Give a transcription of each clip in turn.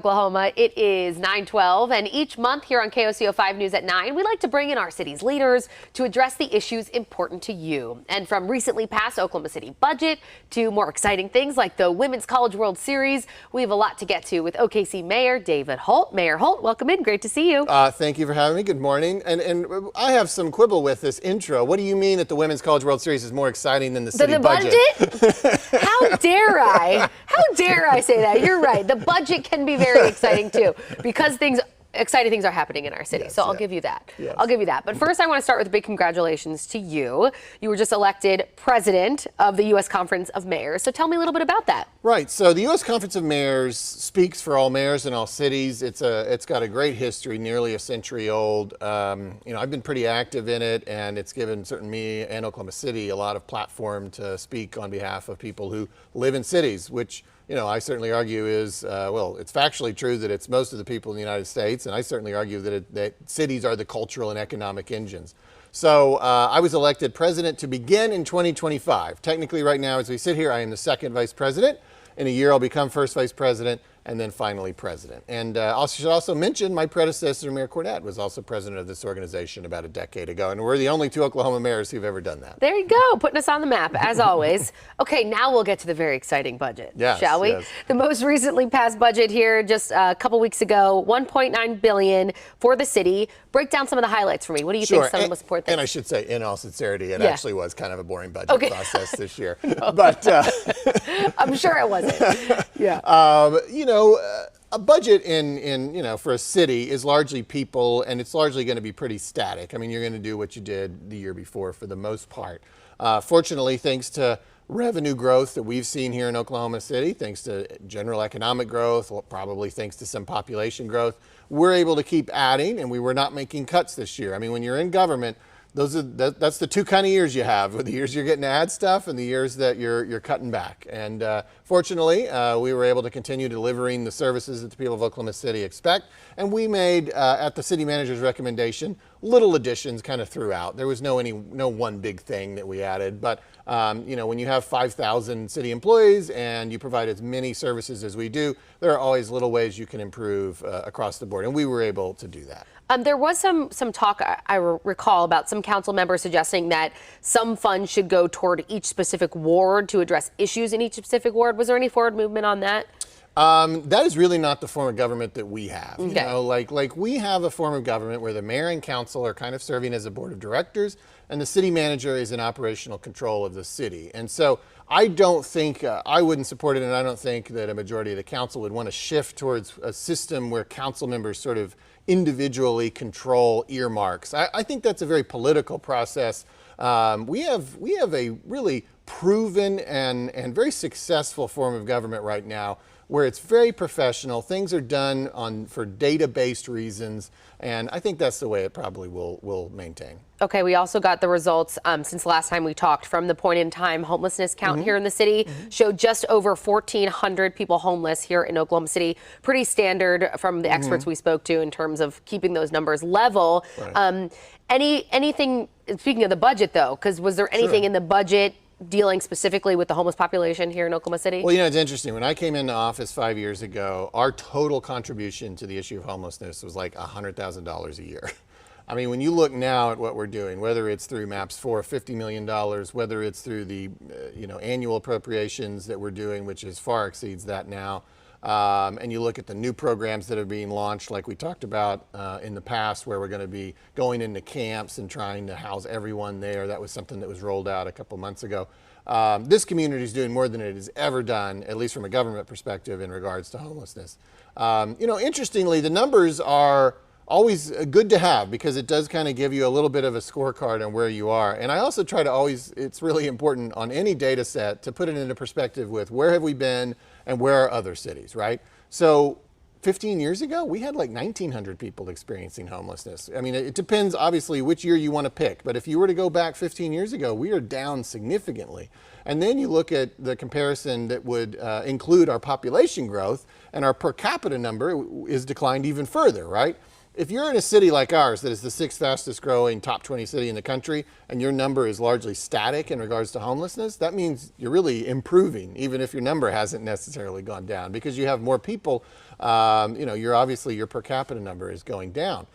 Oklahoma. It is 9:12, and each month here on KOCO 5 News at 9, we like to bring in our city's leaders to address the issues important to you. And from recently passed Oklahoma City budget to more exciting things like the Women's College World Series, we have a lot to get to with OKC Mayor David Holt. Mayor Holt, welcome in. Great to see you. Thank you for having me. Good morning. And I have some quibble with this intro. What do you mean that the Women's College World Series is more exciting than the city budget? How dare I? How dare I say that? You're right. The budget can be very exciting too, because exciting things are happening in our city. Yes, so I'll give you that. Yes. I'll give you that. But first, I want to start with a big congratulations to you. You were just elected president of the U.S. Conference of Mayors. So tell me a little bit about that. Right. So the U.S. Conference of Mayors speaks for all mayors in all cities. It's got a great history, nearly a century old. I've been pretty active in it, and it's given certainly me and Oklahoma City a lot of platform to speak on behalf of people who live in cities, which I certainly argue is, it's factually true that it's most of the people in the United States, and I certainly argue that cities are the cultural and economic engines. So I was elected president to begin in 2025. Technically right now, as we sit here, I am the second vice president. In a year, I'll become first vice president and then finally president. And I should also mention my predecessor, Mayor Cornett, was also president of this organization about a decade ago. And we're the only two Oklahoma mayors who've ever done that. There you go, putting us on the map, as always. Okay, now we'll get to the very exciting budget, shall we? Yes. The most recently passed budget here just a couple weeks ago, $1.9 billion for the city. Break down some of the highlights for me. What do you think some of the most important things? And I should say, in all sincerity, it actually was kind of a boring budget process this year. No. But I'm sure it wasn't. Yeah. A budget in for a city is largely people, and it's largely going to be pretty static. I mean, you're going to do what you did the year before for the most part. Fortunately, thanks to revenue growth that we've seen here in Oklahoma City, thanks to general economic growth, probably thanks to some population growth, we're able to keep adding, and we were not making cuts this year. I mean, when you're in government, that's the two kind of years you have, the years you're getting to add stuff and the years that you're cutting back. And fortunately, we were able to continue delivering the services that the people of Oklahoma City expect. And we made, at the city manager's recommendation, little additions kind of throughout. There was no one big thing that we added. But when you have 5,000 city employees and you provide as many services as we do, there are always little ways you can improve across the board. And we were able to do that. There was some talk, I recall, about some council members suggesting that some funds should go toward each specific ward to address issues in each specific ward. Was there any forward movement on that? That is really not the form of government that we have. Okay. Like we have a form of government where the mayor and council are kind of serving as a board of directors, and the city manager is in operational control of the city. And so I don't think, I wouldn't support it, and I don't think that a majority of the council would want to shift towards a system where council members sort of individually control earmarks. I think that's a very political process. We have a really proven and very successful form of government right now where it's very professional. Things are done for data-based reasons, and I think that's the way it probably will maintain. Okay, we also got the results since last time we talked from the point in time homelessness count here in the city. Showed just over 1,400 people homeless here in Oklahoma City. Pretty standard from the experts we spoke to in terms of keeping those numbers level. Right. Anything, speaking of the budget though, because was there anything in the budget dealing specifically with the homeless population here in Oklahoma City? Well, it's interesting. When I came into office 5 years ago, our total contribution to the issue of homelessness was like $100,000 a year. I mean, when you look now at what we're doing, whether it's through MAPS 4, $50 million, whether it's through the annual appropriations that we're doing, which far exceeds that now, and you look at the new programs that are being launched, like we talked about in the past, where we're going to be going into camps and trying to house everyone there. That was something that was rolled out a couple months ago. This community is doing more than it has ever done, at least from a government perspective, in regards to homelessness. Interestingly, the numbers are always good to have because it does kind of give you a little bit of a scorecard on where you are. And I also try to it's really important on any data set to put it into perspective with where have we been and where are other cities, right? So 15 years ago, we had like 1,900 people experiencing homelessness. I mean, it depends obviously which year you want to pick, but if you were to go back 15 years ago, we are down significantly. And then you look at the comparison that would include our population growth, and our per capita number is declined even further, right? If you're in a city like ours that is the 6th fastest growing top 20 city in the country and your number is largely static in regards to homelessness, that means you're really improving, even if your number hasn't necessarily gone down, because you have more people your per capita number is going down.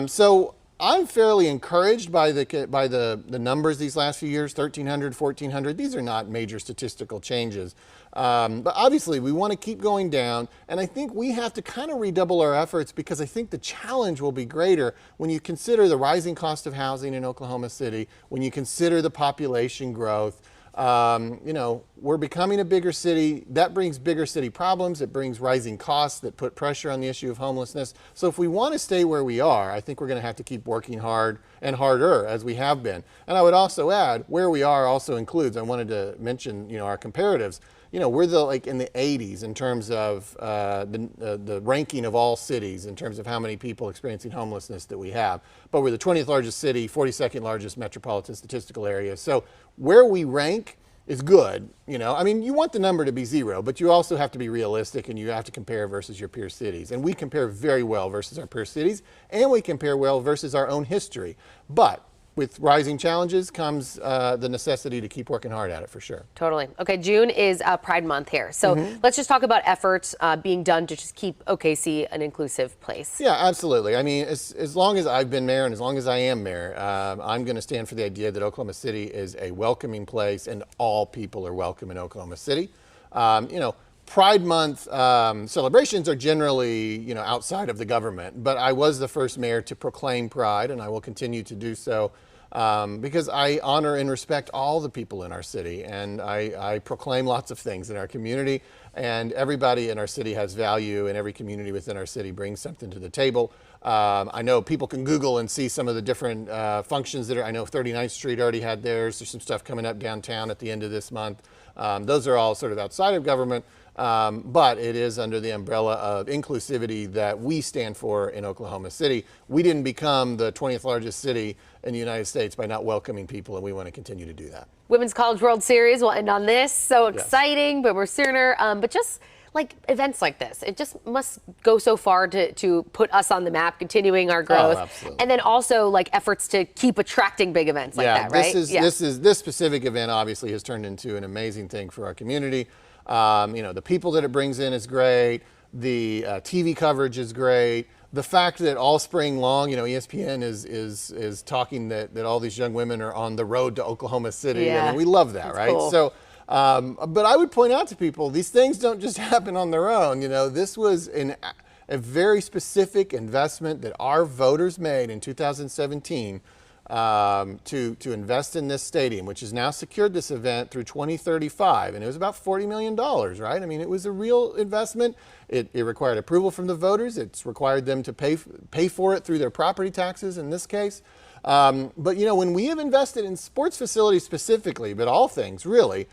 So I'm fairly encouraged by the numbers these last few years, 1,300, 1,400. These are not major statistical changes. But obviously, we want to keep going down. And I think we have to kind of redouble our efforts because I think the challenge will be greater when you consider the rising cost of housing in Oklahoma City, when you consider the population growth. We're becoming a bigger city. That brings bigger city problems. It brings rising costs that put pressure on the issue of homelessness. So if we want to stay where we are, I think we're going to have to keep working hard and harder as we have been. And I would also add, where we are also includes, I wanted to mention, our comparatives. We're in the 80s in terms of the ranking of all cities in terms of how many people experiencing homelessness that we have. But we're the 20th largest city, 42nd largest metropolitan statistical area. So where we rank is good. You want the number to be 0, but you also have to be realistic and you have to compare versus your peer cities. And we compare very well versus our peer cities, and we compare well versus our own history. But with rising challenges comes the necessity to keep working hard at it, for sure. Totally. Okay, June is Pride Month here. So let's just talk about efforts being done to just keep OKC an inclusive place. Yeah, absolutely. As long as I've been mayor and as long as I am mayor, I'm going to stand for the idea that Oklahoma City is a welcoming place and all people are welcome in Oklahoma City. Pride Month celebrations are generally, outside of the government, but I was the first mayor to proclaim Pride, and I will continue to do so because I honor and respect all the people in our city, and I proclaim lots of things in our community, and everybody in our city has value, and every community within our city brings something to the table. I know people can Google and see some of the different functions that I know 39th Street already had theirs. There's some stuff coming up downtown at the end of this month. Those are all sort of outside of government. But it is under the umbrella of inclusivity that we stand for in Oklahoma City. We didn't become the 20th largest city in the United States by not welcoming people, and we want to continue to do that. Women's College World Series will end on this. So exciting, but we're sooner. But just like events like this, it just must go so far to put us on the map, continuing our growth. Oh, absolutely. And then also like efforts to keep attracting big events like that, right? This specific event obviously has turned into an amazing thing for our community. The people that it brings in is great. The TV coverage is great. The fact that all spring long, ESPN is talking that all these young women are on the road to Oklahoma City. Yeah. We love that, right? Cool. So, but I would point out to people, these things don't just happen on their own. This was a very specific investment that our voters made in 2017 to invest in this stadium, which has now secured this event through 2035. And it was about $40 million, right? It was a real investment. It required approval from the voters. It's required them to pay for it through their property taxes in this case. But when we have invested in sports facilities specifically, but all things really,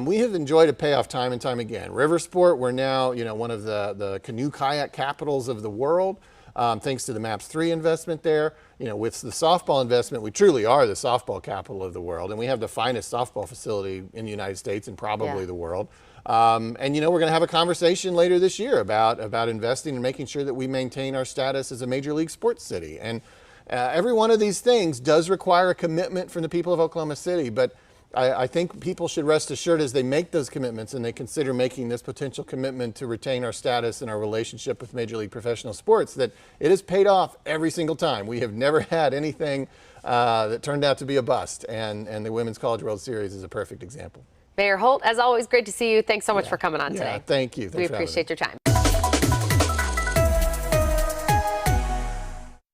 we have enjoyed a payoff time and time again. River sport, we're now one of the canoe kayak capitals of the world. Thanks to the MAPS 3 investment there. With the softball investment, we truly are the softball capital of the world, and we have the finest softball facility in the United States and probably the world. And we're going to have a conversation later this year about investing and making sure that we maintain our status as a major league sports city. And every one of these things does require a commitment from the people of Oklahoma City, but I think people should rest assured as they make those commitments and they consider making this potential commitment to retain our status and our relationship with Major League Professional Sports that it has paid off every single time. We have never had anything that turned out to be a bust, and the Women's College World Series is a perfect example. Mayor Holt, as always, great to see you. Thanks so much for coming on today. Thank you. We appreciate your time.